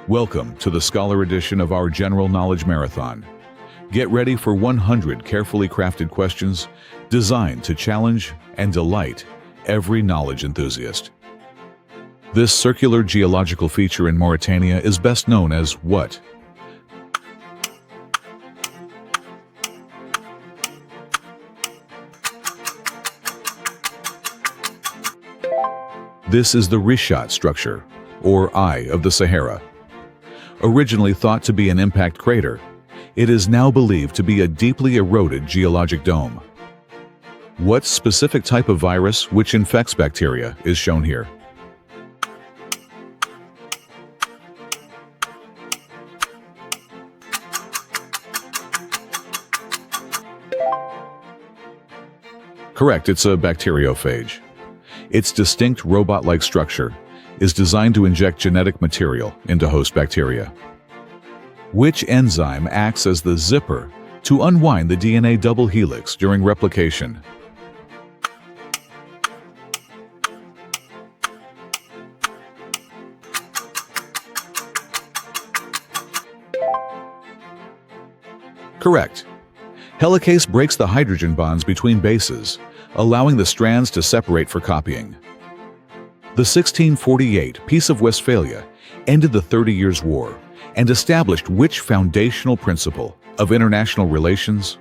Welcome to the Scholar edition of our General Knowledge Marathon. Get ready for 100 carefully crafted questions designed to challenge and delight every knowledge enthusiast. This circular geological feature in Mauritania is best known as what? This is the Richat structure, or Eye of the Sahara. Originally thought to be an impact crater, it is now believed to be a deeply eroded geologic dome. What specific type of virus which infects bacteria is shown here? Correct, it's a bacteriophage. Its distinct robot-like structure is designed to inject genetic material into host bacteria. Which enzyme acts as the zipper to unwind the DNA double helix during replication? Correct. Helicase breaks the hydrogen bonds between bases, allowing the strands to separate for copying. The 1648 Peace of Westphalia ended the 30 Years' War and established which foundational principle of international relations?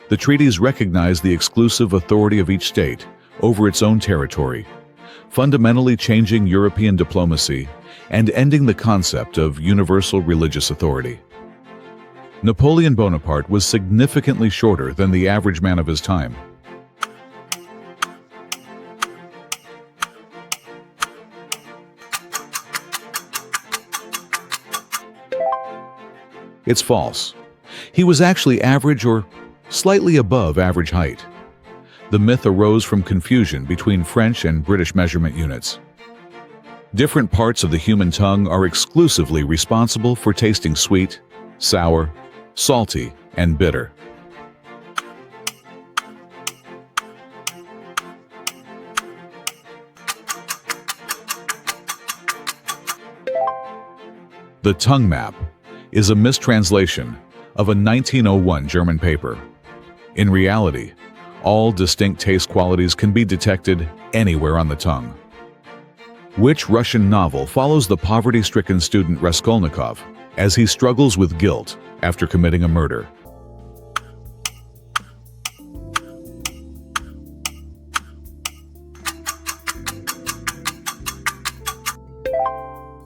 The treaties recognize the exclusive authority of each state over its own territory, fundamentally changing European diplomacy and ending the concept of universal religious authority. Napoleon Bonaparte was significantly shorter than the average man of his time. It's false. He was actually average or slightly above average height. The myth arose from confusion between French and British measurement units. Different parts of the human tongue are exclusively responsible for tasting sweet, sour, salty, and bitter. The tongue map is a mistranslation of a 1901 German paper. In reality, all distinct taste qualities can be detected anywhere on the tongue. Which Russian novel follows the poverty-stricken student Raskolnikov as he struggles with guilt after committing a murder?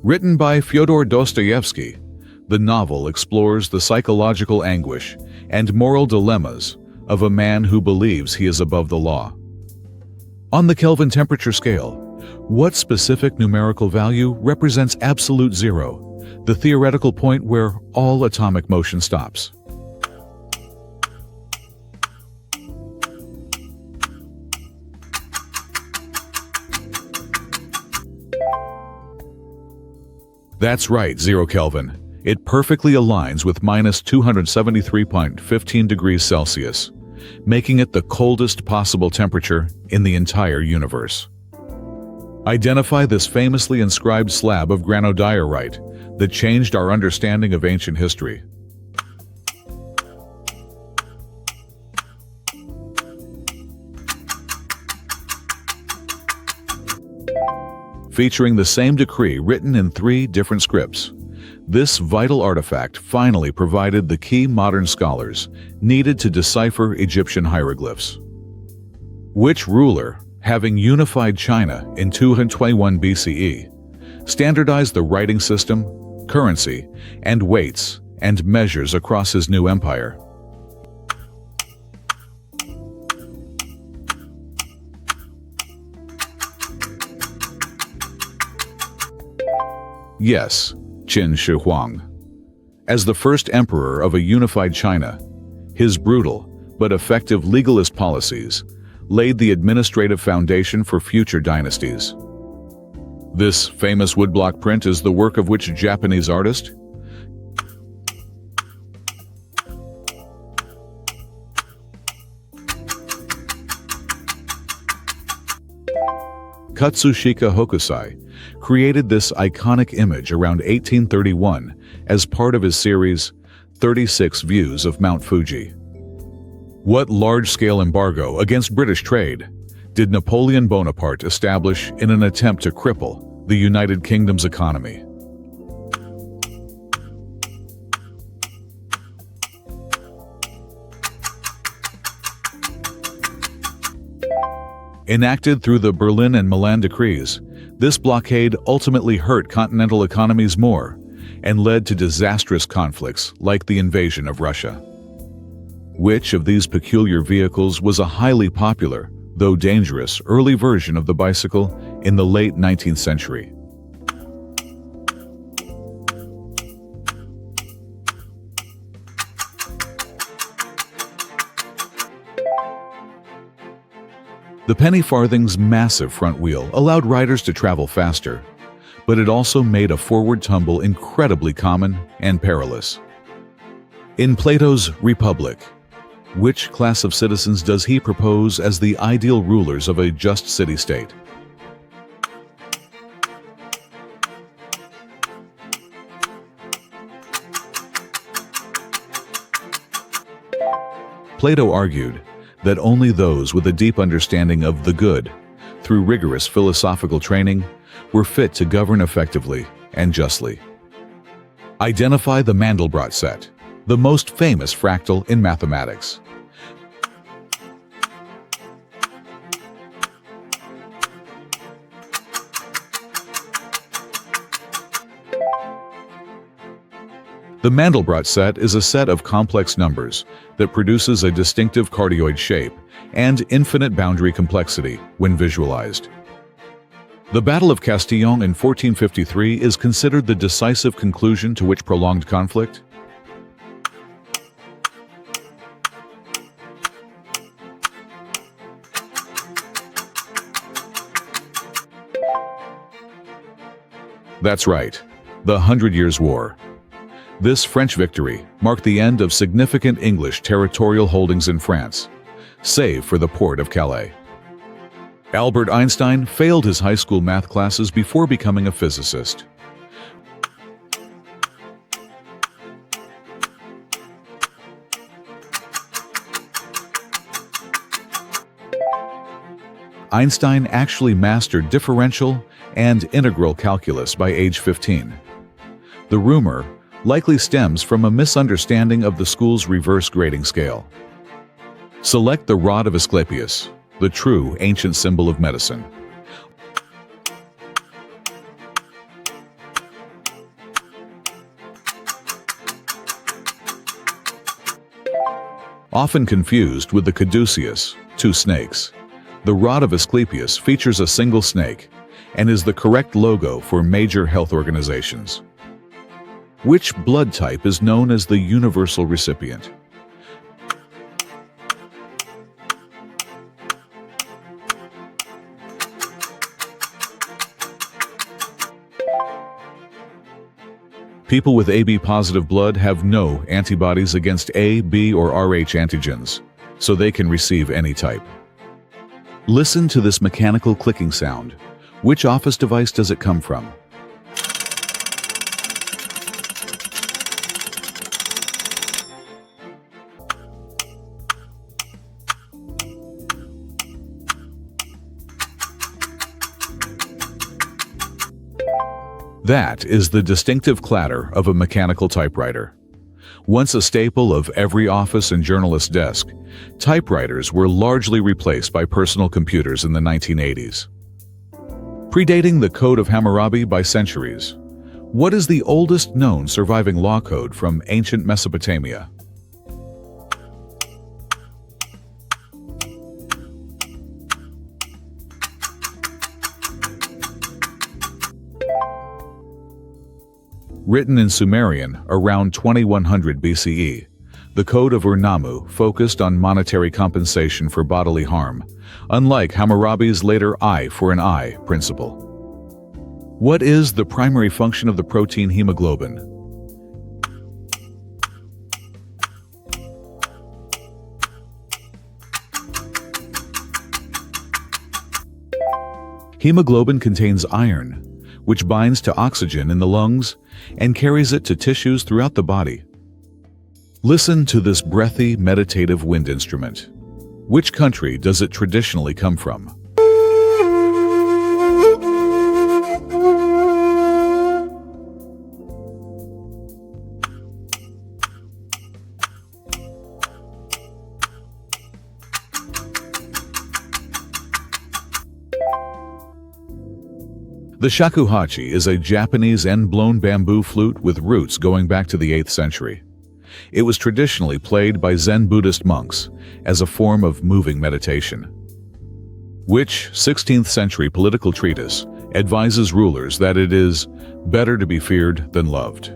Written by Fyodor Dostoevsky, the novel explores the psychological anguish and moral dilemmas of a man who believes he is above the law. On the Kelvin temperature scale, what specific numerical value represents absolute zero, the theoretical point where all atomic motion stops? That's right, 0 Kelvin. It perfectly aligns with minus 273.15 degrees Celsius, making it the coldest possible temperature in the entire universe. Identify this famously inscribed slab of granodiorite that changed our understanding of ancient history. Featuring the same decree written in 3 different scripts, this vital artifact finally provided the key modern scholars needed to decipher Egyptian hieroglyphs. Which ruler, having unified China in 221 BCE, standardized the writing system, currency, and weights and measures across his new empire? Yes, Qin Shi Huang. As the first emperor of a unified China, his brutal but effective legalist policies laid the administrative foundation for future dynasties. This famous woodblock print is the work of which Japanese artist? Katsushika Hokusai, created this iconic image around 1831 as part of his series 36 Views of Mount Fuji. What large-scale embargo against British trade did Napoleon Bonaparte establish in an attempt to cripple the United Kingdom's economy? Enacted through the Berlin and Milan decrees, this blockade ultimately hurt continental economies more and led to disastrous conflicts like the invasion of Russia. Which of these peculiar vehicles was a highly popular, though dangerous, early version of the bicycle in the late 19th century? The penny farthing's massive front wheel allowed riders to travel faster, but it also made a forward tumble incredibly common and perilous. In Plato's Republic, which class of citizens does he propose as the ideal rulers of a just city-state? Plato argued that only those with a deep understanding of the good, through rigorous philosophical training, were fit to govern effectively and justly. Identify the Mandelbrot set, the most famous fractal in mathematics. The Mandelbrot set is a set of complex numbers that produces a distinctive cardioid shape and infinite boundary complexity when visualized. The Battle of Castillon in 1453 is considered the decisive conclusion to which prolonged conflict? That's right, the 100 Years' War. This French victory marked the end of significant English territorial holdings in France, save for the port of Calais. Albert Einstein failed his high school math classes before becoming a physicist. Einstein actually mastered differential and integral calculus by age 15. The rumor likely stems from a misunderstanding of the school's reverse grading scale. Select the rod of Asclepius, the true ancient symbol of medicine. Often confused with the caduceus, two snakes, the rod of Asclepius features a single snake and is the correct logo for major health organizations. Which blood type is known as the universal recipient? People with AB-positive blood have no antibodies against A, B, or Rh antigens, so they can receive any type. Listen to this mechanical clicking sound. Which office device does it come from? That is the distinctive clatter of a mechanical typewriter. Once a staple of every office and journalist desk, typewriters were largely replaced by personal computers in the 1980s. Predating the Code of Hammurabi by centuries, what is the oldest known surviving law code from ancient Mesopotamia? Written in Sumerian around 2100 BCE, the Code of Ur-Nammu focused on monetary compensation for bodily harm, unlike Hammurabi's later eye for an eye principle. What is the primary function of the protein hemoglobin? Hemoglobin contains iron, which binds to oxygen in the lungs and carries it to tissues throughout the body. Listen to this breathy, meditative wind instrument. Which country does it traditionally come from? The shakuhachi is a Japanese end-blown bamboo flute with roots going back to the 8th century. It was traditionally played by Zen Buddhist monks as a form of moving meditation. Which 16th century political treatise advises rulers that it is better to be feared than loved?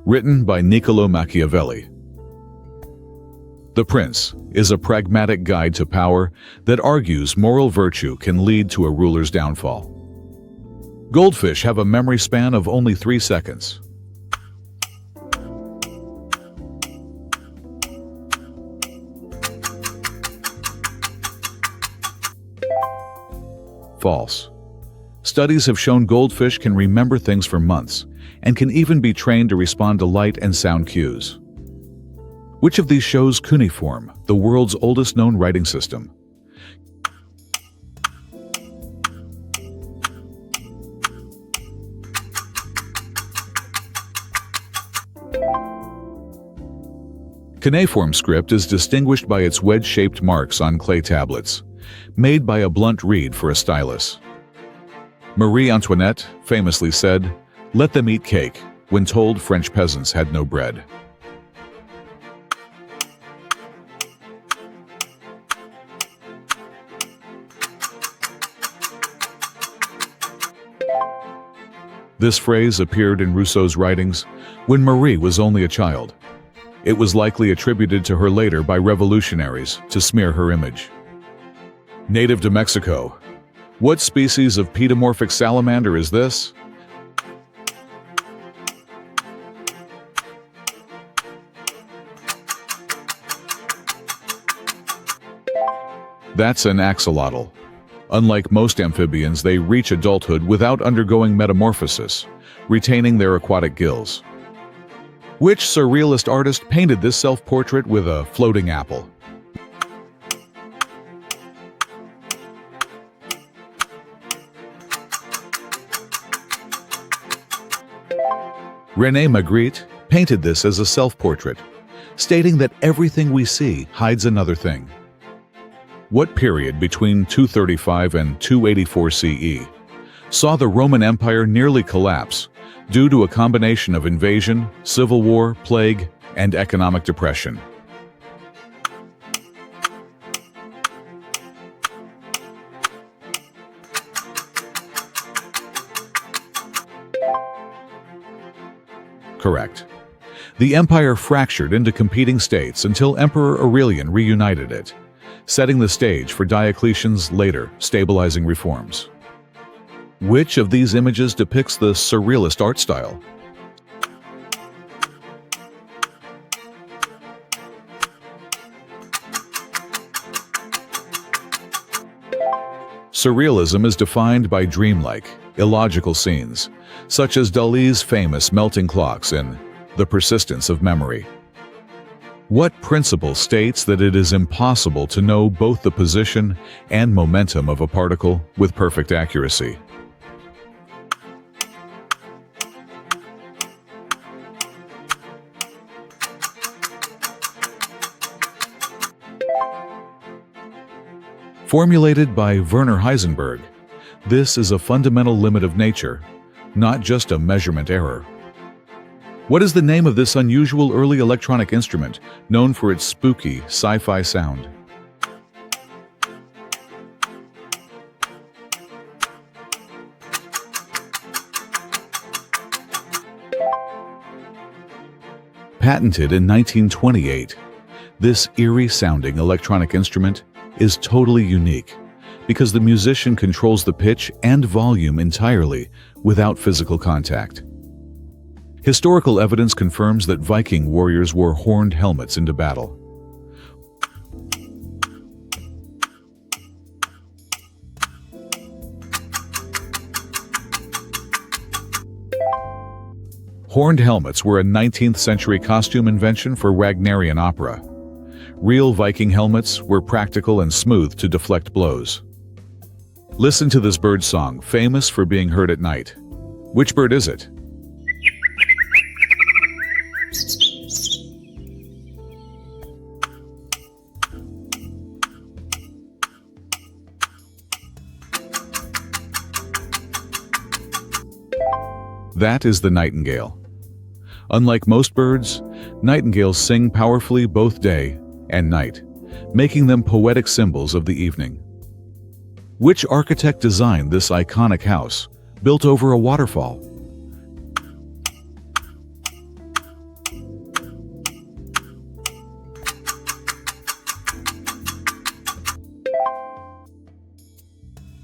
Written by Niccolò Machiavelli. The Prince is a pragmatic guide to power that argues moral virtue can lead to a ruler's downfall. Goldfish have a memory span of only 3 seconds. False. Studies have shown goldfish can remember things for months and can even be trained to respond to light and sound cues. Which of these shows cuneiform, the world's oldest known writing system? Cuneiform script is distinguished by its wedge-shaped marks on clay tablets, made by a blunt reed for a stylus. Marie Antoinette famously said, "Let them eat cake," when told French peasants had no bread. This phrase appeared in Rousseau's writings when Marie was only a child. It was likely attributed to her later by revolutionaries to smear her image. Native to Mexico. What species of pedomorphic salamander is this? That's an axolotl. Unlike most amphibians, they reach adulthood without undergoing metamorphosis, retaining their aquatic gills. Which surrealist artist painted this self-portrait with a floating apple? René Magritte painted this as a self-portrait, stating that everything we see hides another thing. What period between 235 and 284 CE saw the Roman Empire nearly collapse due to a combination of invasion, civil war, plague, and economic depression? Correct. The empire fractured into competing states until Emperor Aurelian reunited it, setting the stage for Diocletian's later stabilizing reforms. Which of these images depicts the surrealist art style? Surrealism is defined by dreamlike, illogical scenes, such as Dali's famous melting clocks in The Persistence of Memory. What principle states that it is impossible to know both the position and momentum of a particle with perfect accuracy? Formulated by Werner Heisenberg, this is a fundamental limit of nature, not just a measurement error. What is the name of this unusual early electronic instrument known for its spooky sci-fi sound? Patented in 1928, this eerie-sounding electronic instrument is totally unique because the musician controls the pitch and volume entirely without physical contact. Historical evidence confirms that Viking warriors wore horned helmets into battle. Horned helmets were a 19th century costume invention for Wagnerian opera. Real Viking helmets were practical and smooth to deflect blows. Listen to this bird song, famous for being heard at night. Which bird is it? That is the nightingale. Unlike most birds, nightingales sing powerfully both day and night, making them poetic symbols of the evening. Which architect designed this iconic house, built over a waterfall?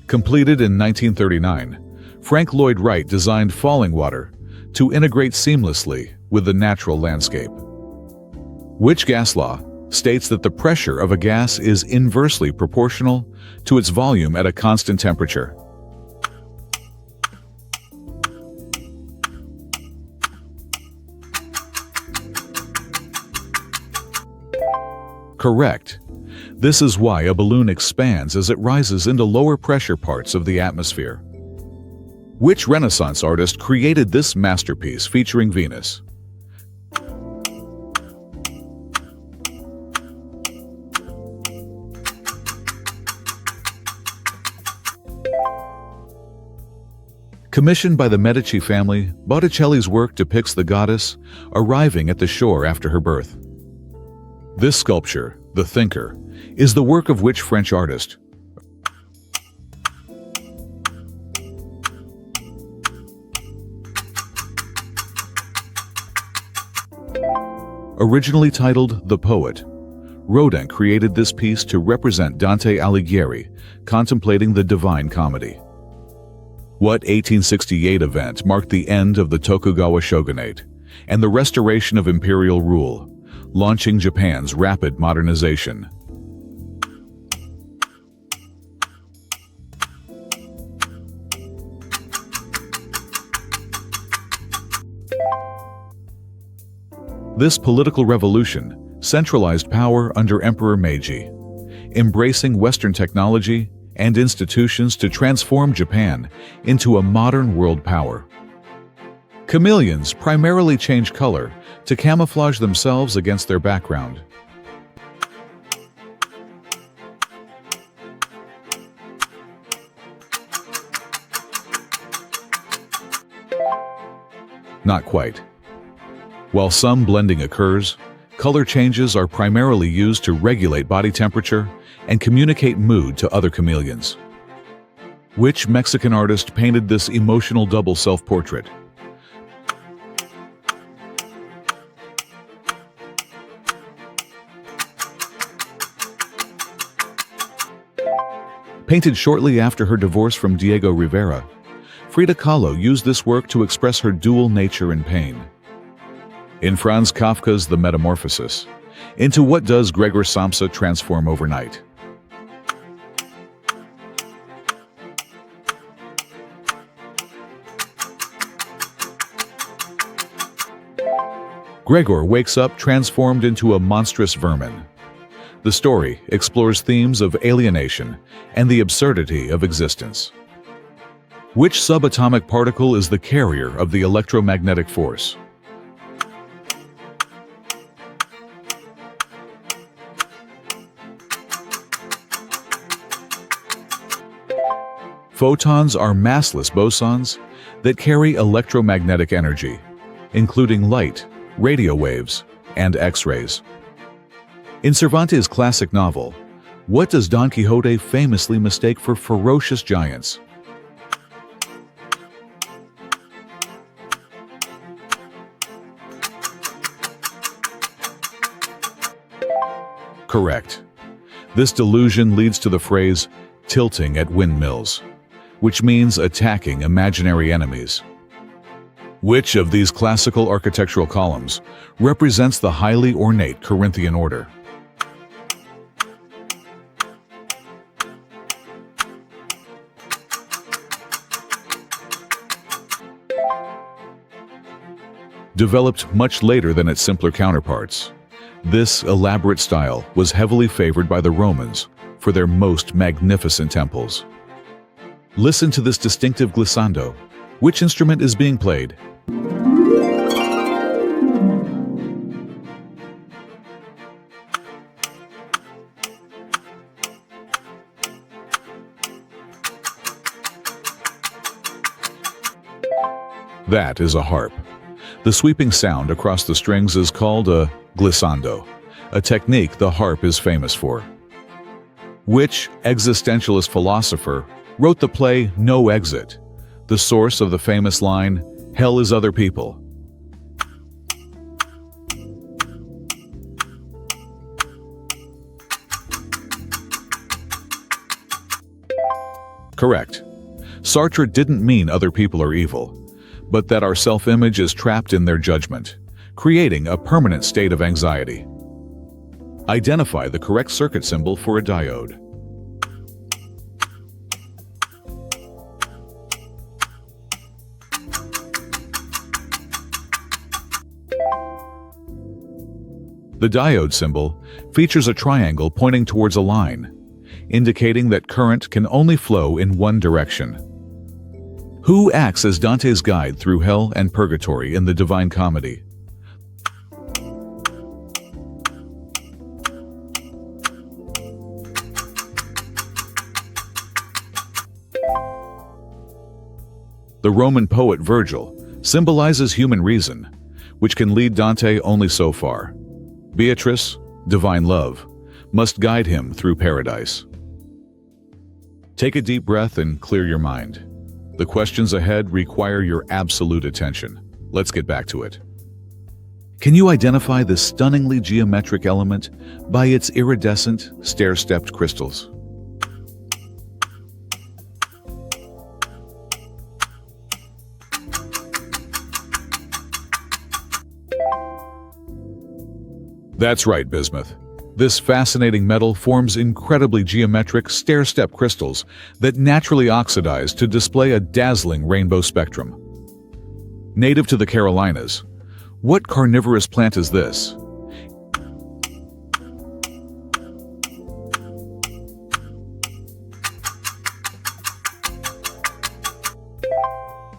Completed in 1939, Frank Lloyd Wright designed falling water to integrate seamlessly with the natural landscape. Which gas law states that the pressure of a gas is inversely proportional to its volume at a constant temperature? Correct. This is why a balloon expands as it rises into lower pressure parts of the atmosphere. Which Renaissance artist created this masterpiece featuring Venus? Commissioned by the Medici family, Botticelli's work depicts the goddess arriving at the shore after her birth. This sculpture, The Thinker, is the work of which French artist? Originally titled The Poet, Rodin created this piece to represent Dante Alighieri contemplating the Divine Comedy. What 1868 event marked the end of the Tokugawa shogunate and the restoration of imperial rule, launching Japan's rapid modernization? This political revolution centralized power under Emperor Meiji, embracing Western technology and institutions to transform Japan into a modern world power. Chameleons primarily change color to camouflage themselves against their background. Not quite. While some blending occurs, color changes are primarily used to regulate body temperature and communicate mood to other chameleons. Which Mexican artist painted this emotional double self-portrait? Painted shortly after her divorce from Diego Rivera, Frida Kahlo used this work to express her dual nature and pain. In Franz Kafka's The Metamorphosis, into what does Gregor Samsa transform overnight? Gregor wakes up transformed into a monstrous vermin. The story explores themes of alienation and the absurdity of existence. Which subatomic particle is the carrier of the electromagnetic force? Photons are massless bosons that carry electromagnetic energy, including light, radio waves, and X-rays. In Cervantes' classic novel, what does Don Quixote famously mistake for ferocious giants? Correct. This delusion leads to the phrase, tilting at windmills, which means attacking imaginary enemies. Which of these classical architectural columns represents the highly ornate Corinthian order? Developed much later than its simpler counterparts, this elaborate style was heavily favored by the Romans for their most magnificent temples. Listen to this distinctive glissando. Which instrument is being played? That is a harp. The sweeping sound across the strings is called a glissando, a technique the harp is famous for. Which existentialist philosopher wrote the play No Exit, the source of the famous line, "Hell is other people"? Correct. Sartre didn't mean other people are evil, but that our self-image is trapped in their judgment, creating a permanent state of anxiety. Identify the correct circuit symbol for a diode. The diode symbol features a triangle pointing towards a line, indicating that current can only flow in one direction. Who acts as Dante's guide through hell and purgatory in the Divine Comedy? The Roman poet Virgil symbolizes human reason, which can lead Dante only so far. Beatrice, divine love, must guide him through paradise. Take a deep breath and clear your mind. The questions ahead require your absolute attention. Let's get back to it. Can you identify this stunningly geometric element by its iridescent, stair-stepped crystals? That's right, bismuth. This fascinating metal forms incredibly geometric stair-step crystals that naturally oxidize to display a dazzling rainbow spectrum. Native to the Carolinas, what carnivorous plant is this?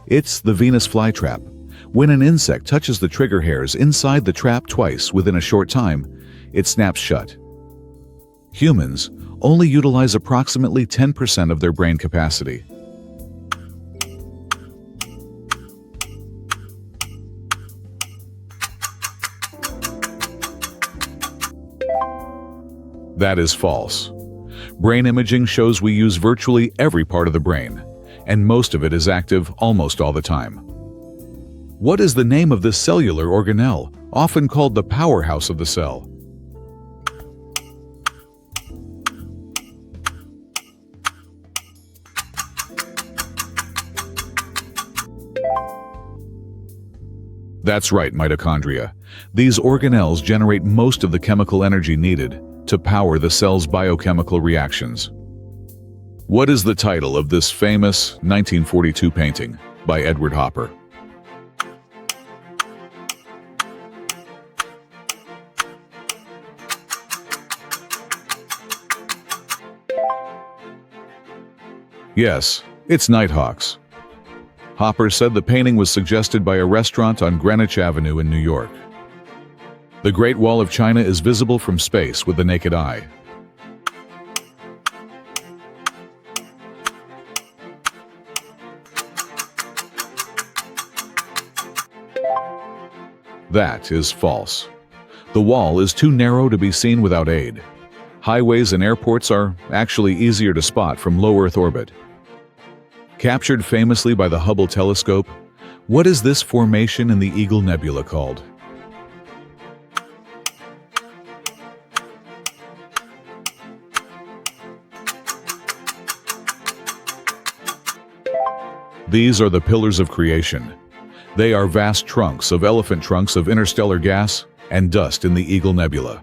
It's the Venus flytrap. When an insect touches the trigger hairs inside the trap twice within a short time, it snaps shut. Humans only utilize approximately 10% of their brain capacity. That is false. Brain imaging shows we use virtually every part of the brain, and most of it is active almost all the time. What is the name of this cellular organelle, often called the powerhouse of the cell? That's right, mitochondria. These organelles generate most of the chemical energy needed to power the cell's biochemical reactions. What is the title of this famous 1942 painting by Edward Hopper? Yes, it's Nighthawks. Hopper said the painting was suggested by a restaurant on Greenwich Avenue in New York. The Great Wall of China is visible from space with the naked eye. That is false. The wall is too narrow to be seen without aid. Highways and airports are actually easier to spot from low Earth orbit. Captured famously by the Hubble telescope, what is this formation in the Eagle Nebula called? These are the pillars of creation. They are vast trunks of interstellar gas and dust in the Eagle Nebula.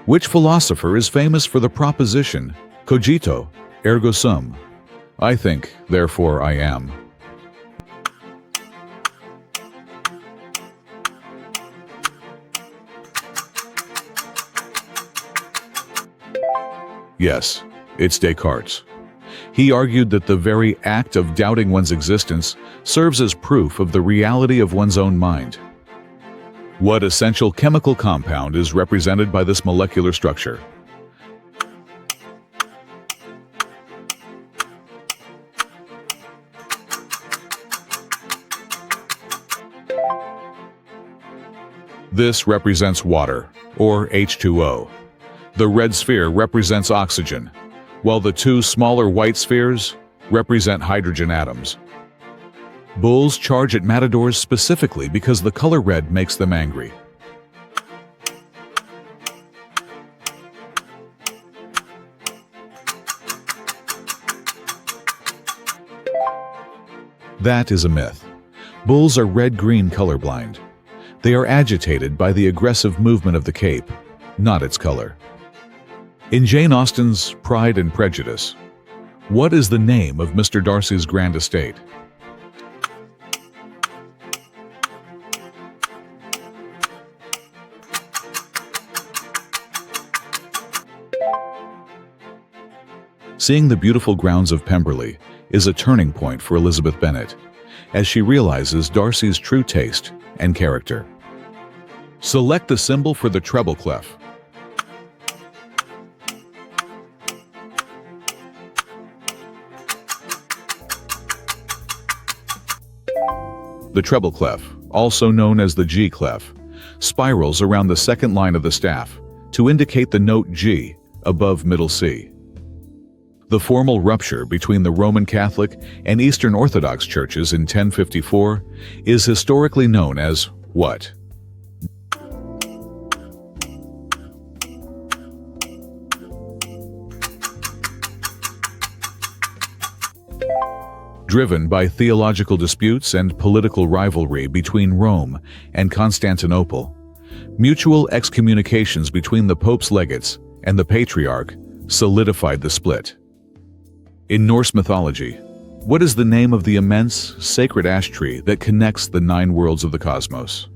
Which philosopher is famous for the proposition, cogito, ergo sum? I think, therefore I am. Yes, it's Descartes. He argued that the very act of doubting one's existence serves as proof of the reality of one's own mind. What essential chemical compound is represented by this molecular structure? This represents water, or H2O. The red sphere represents oxygen, while the two smaller white spheres represent hydrogen atoms. Bulls charge at matadors specifically because the color red makes them angry. That is a myth. Bulls are red-green colorblind. They are agitated by the aggressive movement of the cape, not its color. In Jane Austen's Pride and Prejudice, what is the name of Mr. Darcy's grand estate? Seeing the beautiful grounds of Pemberley is a turning point for Elizabeth Bennet, as she realizes Darcy's true taste and character. Select the symbol for the treble clef. The treble clef, also known as the G clef, spirals around the second line of the staff to indicate the note G above middle C. The formal rupture between the Roman Catholic and Eastern Orthodox churches in 1054 is historically known as what? Driven by theological disputes and political rivalry between Rome and Constantinople, mutual excommunications between the Pope's legates and the Patriarch solidified the split. In Norse mythology, what is the name of the immense, sacred ash tree that connects the 9 worlds of the cosmos?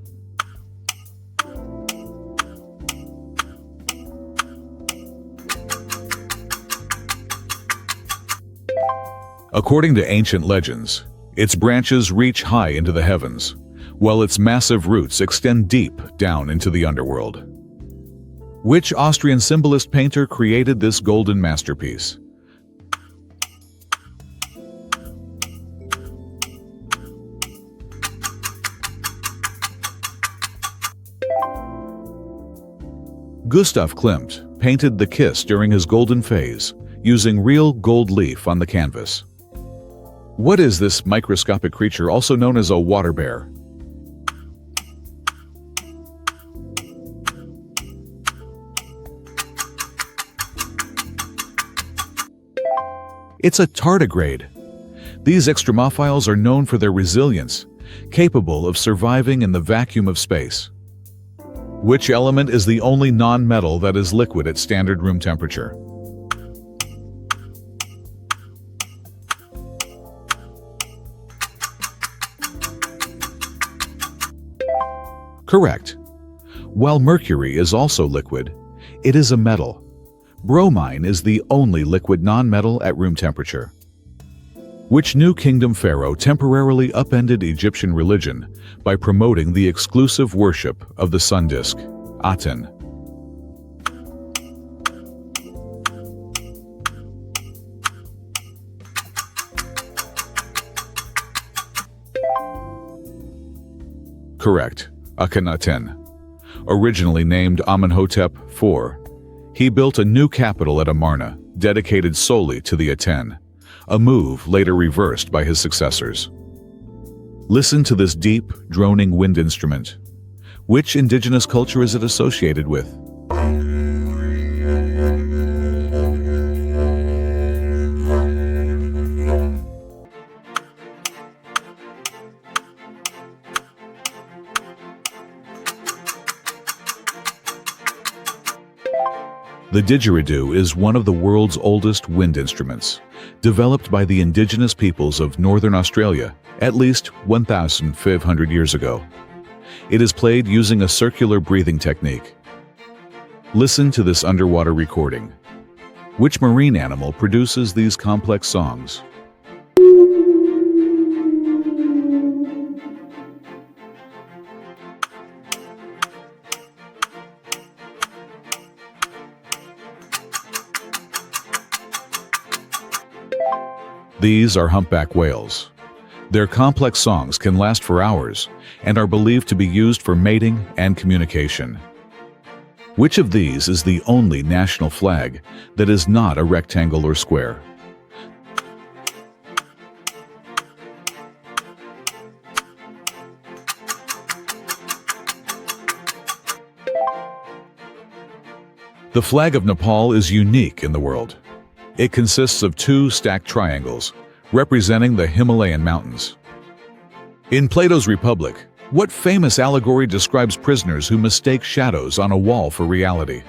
According to ancient legends, its branches reach high into the heavens, while its massive roots extend deep down into the underworld. Which Austrian symbolist painter created this golden masterpiece? Gustav Klimt painted the Kiss during his golden phase, using real gold leaf on the canvas. What is this microscopic creature also known as a water bear? It's a tardigrade. These extremophiles are known for their resilience, capable of surviving in the vacuum of space. Which element is the only non-metal that is liquid at standard room temperature? Correct. While mercury is also liquid, it is a metal. Bromine is the only liquid non-metal at room temperature. Which New Kingdom pharaoh temporarily upended Egyptian religion by promoting the exclusive worship of the sun disk, Aten? Correct. Akhenaten. Originally named Amenhotep IV, he built a new capital at Amarna, dedicated solely to the Aten, a move later reversed by his successors. Listen to this deep, droning wind instrument. Which indigenous culture is it associated with? The didgeridoo is one of the world's oldest wind instruments, developed by the indigenous peoples of northern Australia at least 1,500 years ago. It is played using a circular breathing technique. Listen to this underwater recording. Which marine animal produces these complex songs? These are humpback whales. Their complex songs can last for hours and are believed to be used for mating and communication. Which of these is the only national flag that is not a rectangle or square? The flag of Nepal is unique in the world. It consists of two stacked triangles, representing the Himalayan mountains. In Plato's Republic, what famous allegory describes prisoners who mistake shadows on a wall for reality?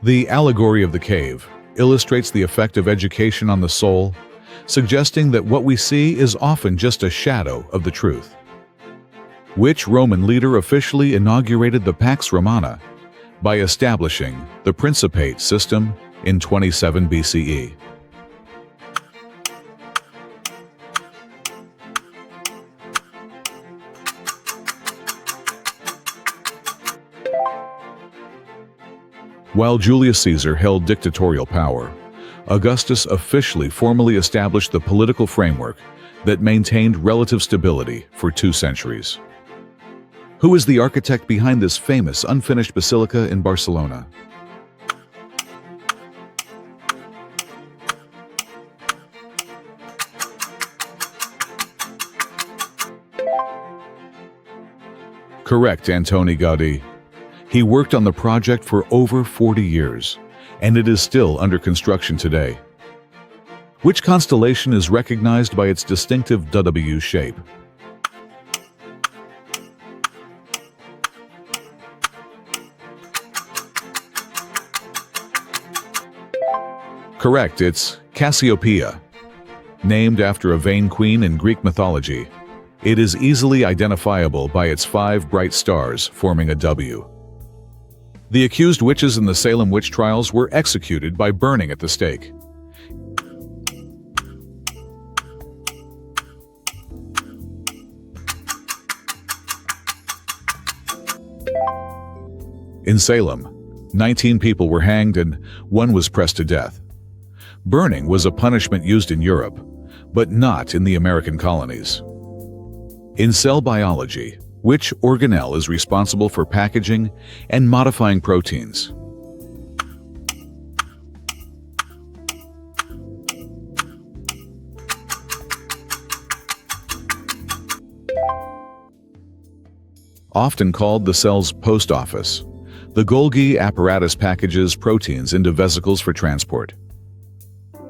The allegory of the cave illustrates the effect of education on the soul, suggesting that what we see is often just a shadow of the truth. Which Roman leader officially inaugurated the Pax Romana by establishing the Principate system in 27 BCE? While Julius Caesar held dictatorial power, Augustus officially formally established the political framework that maintained relative stability for 2 centuries. Who is the architect behind this famous unfinished basilica in Barcelona? Correct, Antoni Gaudí. He worked on the project for over 40 years, and it is still under construction today. Which constellation is recognized by its distinctive W shape? Correct, it's Cassiopeia. Named after a vain queen in Greek mythology, it is easily identifiable by its 5 bright stars forming a W. The accused witches in the Salem witch trials were executed by burning at the stake. In Salem, 19 people were hanged and 1 was pressed to death. Burning was a punishment used in Europe, but not in the American colonies. In cell biology, which organelle is responsible for packaging and modifying proteins? Often called the cell's post office, the Golgi apparatus packages proteins into vesicles for transport.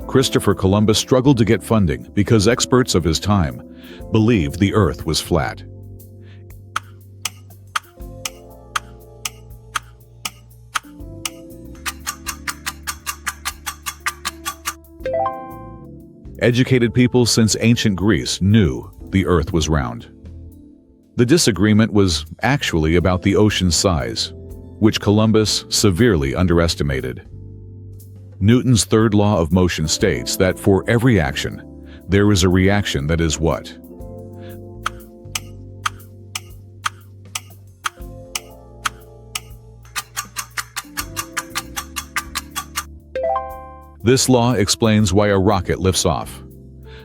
Christopher Columbus struggled to get funding because experts of his time believed the Earth was flat. Educated people since ancient Greece knew the Earth was round. The disagreement was actually about the ocean's size, which Columbus severely underestimated. Newton's third law of motion states that for every action, there is a reaction that is what? This law explains why a rocket lifts off.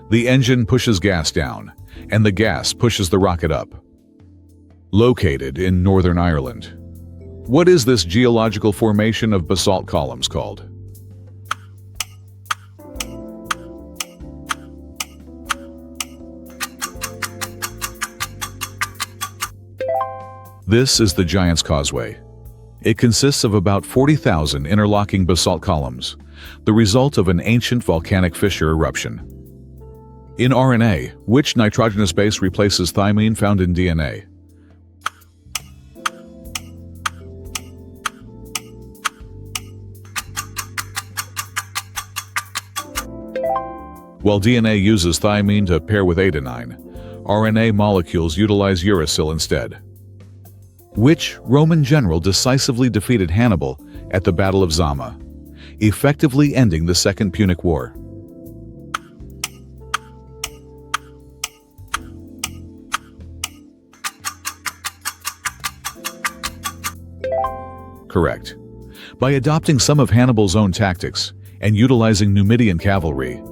The engine pushes gas down, and the gas pushes the rocket up. Located in Northern Ireland. What is this geological formation of basalt columns called? This is the Giant's Causeway. It consists of about 40,000 interlocking basalt columns, the result of an ancient volcanic fissure eruption. In RNA, which nitrogenous base replaces thymine found in DNA? While DNA uses thymine to pair with adenine, RNA molecules utilize uracil instead. Which Roman general decisively defeated Hannibal at the Battle of Zama, effectively ending the Second Punic War? Correct. By adopting some of Hannibal's own tactics and utilizing Numidian cavalry,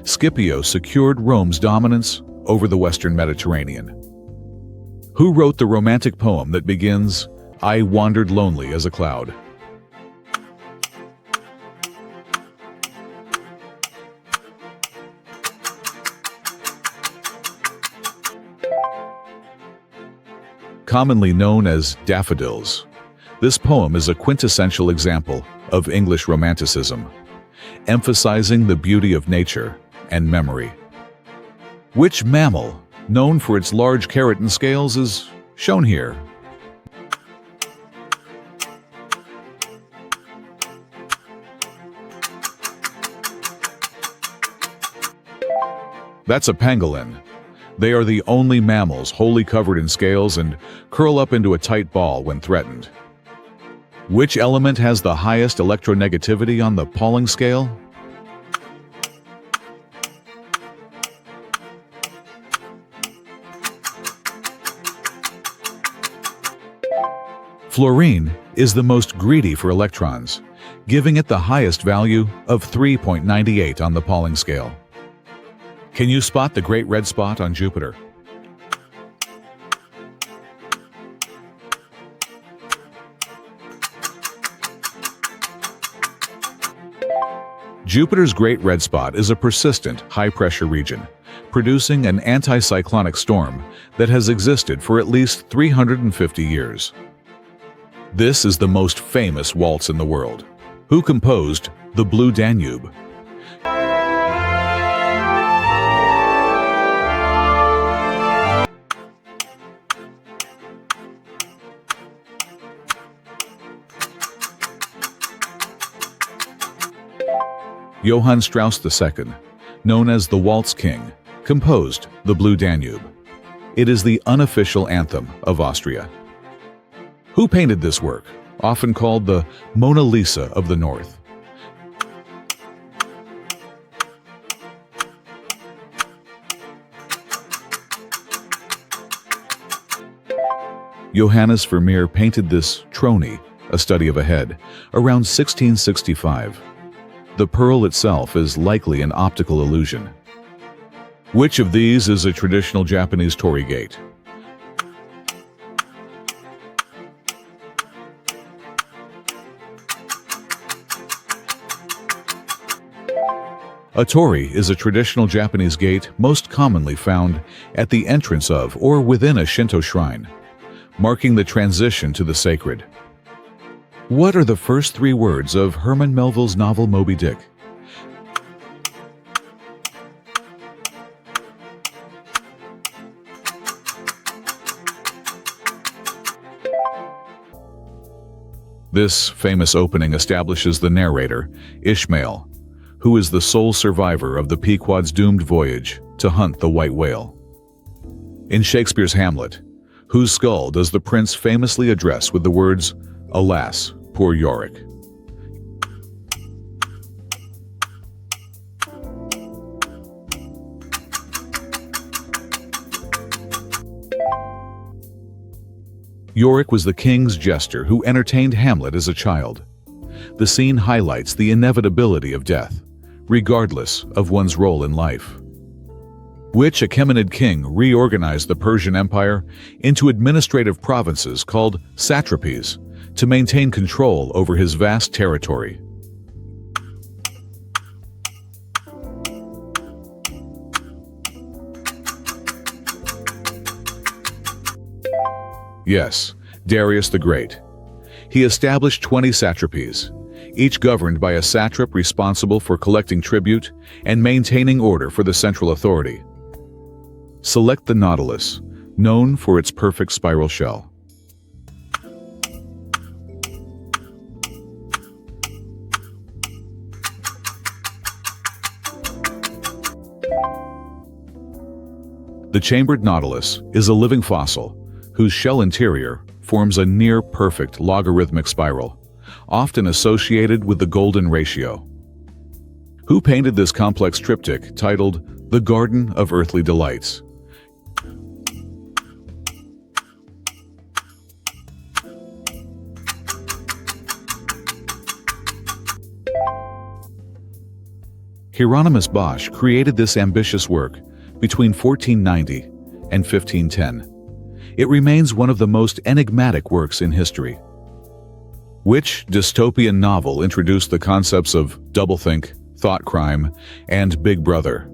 Scipio secured Rome's dominance over the Western Mediterranean. Who wrote the romantic poem that begins, "I wandered lonely as a cloud"? Commonly known as Daffodils, this poem is a quintessential example of English Romanticism, emphasizing the beauty of nature and memory. Which mammal, known for its large keratin scales, is shown here? That's a pangolin. They are the only mammals wholly covered in scales and curl up into a tight ball when threatened. Which element has the highest electronegativity on the Pauling scale? Fluorine is the most greedy for electrons, giving it the highest value of 3.98 on the Pauling scale. Can you spot the Great Red Spot on Jupiter? Jupiter's Great Red Spot is a persistent, high-pressure region, producing an anticyclonic storm that has existed for at least 350 years. This is the most famous waltz in the world. Who composed the Blue Danube? Johann Strauss II, known as the Waltz King, composed the Blue Danube. It is the unofficial anthem of Austria. Who painted this work, often called the Mona Lisa of the North? Johannes Vermeer painted this Trony, a study of a head, around 1665. The pearl itself is likely an optical illusion. Which of these is a traditional Japanese torii gate? A torii is a traditional Japanese gate most commonly found at the entrance of or within a Shinto shrine, marking the transition to the sacred. What are the first three words of Herman Melville's novel Moby Dick? This famous opening establishes the narrator, Ishmael, who is the sole survivor of the Pequod's doomed voyage to hunt the white whale. In Shakespeare's Hamlet, whose skull does the prince famously address with the words, "Alas, poor Yorick"? Yorick was the king's jester who entertained Hamlet as a child. The scene highlights the inevitability of death, regardless of one's role in life. Which Achaemenid king reorganized the Persian Empire into administrative provinces called satrapies to maintain control over his vast territory? Yes, Darius the Great. He established 20 satrapies, each governed by a satrap responsible for collecting tribute and maintaining order for the central authority, Select the nautilus, known for its perfect spiral shell. The chambered nautilus is a living fossil whose shell interior forms a near-perfect logarithmic spiral, often associated with the golden ratio. Who painted this complex triptych titled The Garden of Earthly Delights? Hieronymus Bosch created this ambitious work between 1490 and 1510. It remains one of the most enigmatic works in history. Which dystopian novel introduced the concepts of doublethink, thought crime, and Big Brother?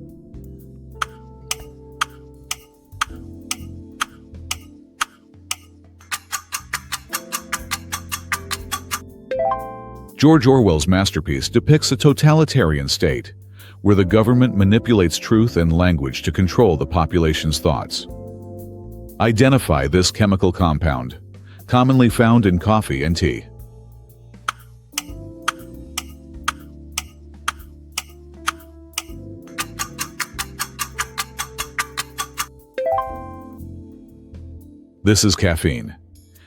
George Orwell's masterpiece depicts a totalitarian state, where the government manipulates truth and language to control the population's thoughts. Identify this chemical compound, commonly found in coffee and tea. This is caffeine.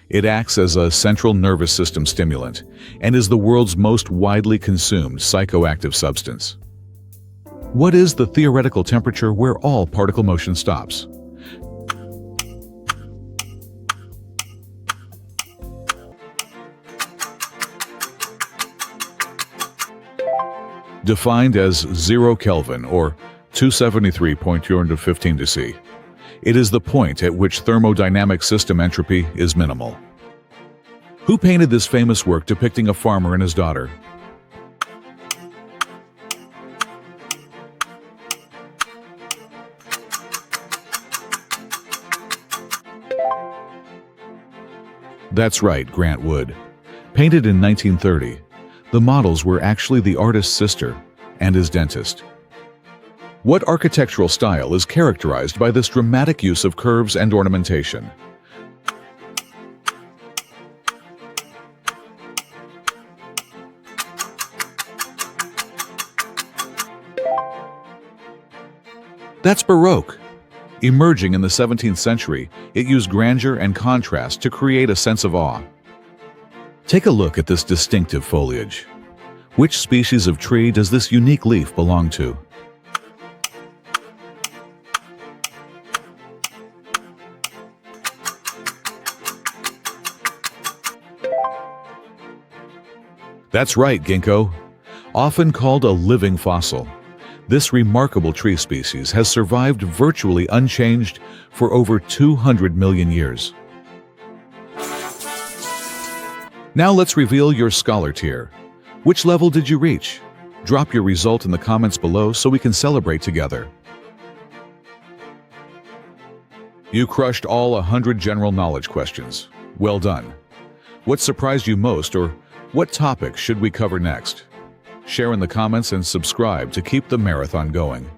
It acts as a central nervous system stimulant and is the world's most widely consumed psychoactive substance. What is the theoretical temperature where all particle motion stops? Defined as 0 Kelvin or 273.215 C. It is the point at which thermodynamic system entropy is minimal. Who painted this famous work depicting a farmer and his daughter? That's right, Grant Wood. Painted in 1930, the models were actually the artist's sister and his dentist. What architectural style is characterized by this dramatic use of curves and ornamentation? That's Baroque. Emerging in the 17th century, it used grandeur and contrast to create a sense of awe. Take a look at this distinctive foliage. Which species of tree does this unique leaf belong to? That's right, ginkgo. Often called a living fossil, this remarkable tree species has survived virtually unchanged for over 200 million years. Now let's reveal your scholar tier. Which level did you reach? Drop your result in the comments below so we can celebrate together. You crushed all 100 general knowledge questions. Well done. What surprised you most, or what topic should we cover next? Share in the comments and subscribe to keep the marathon going.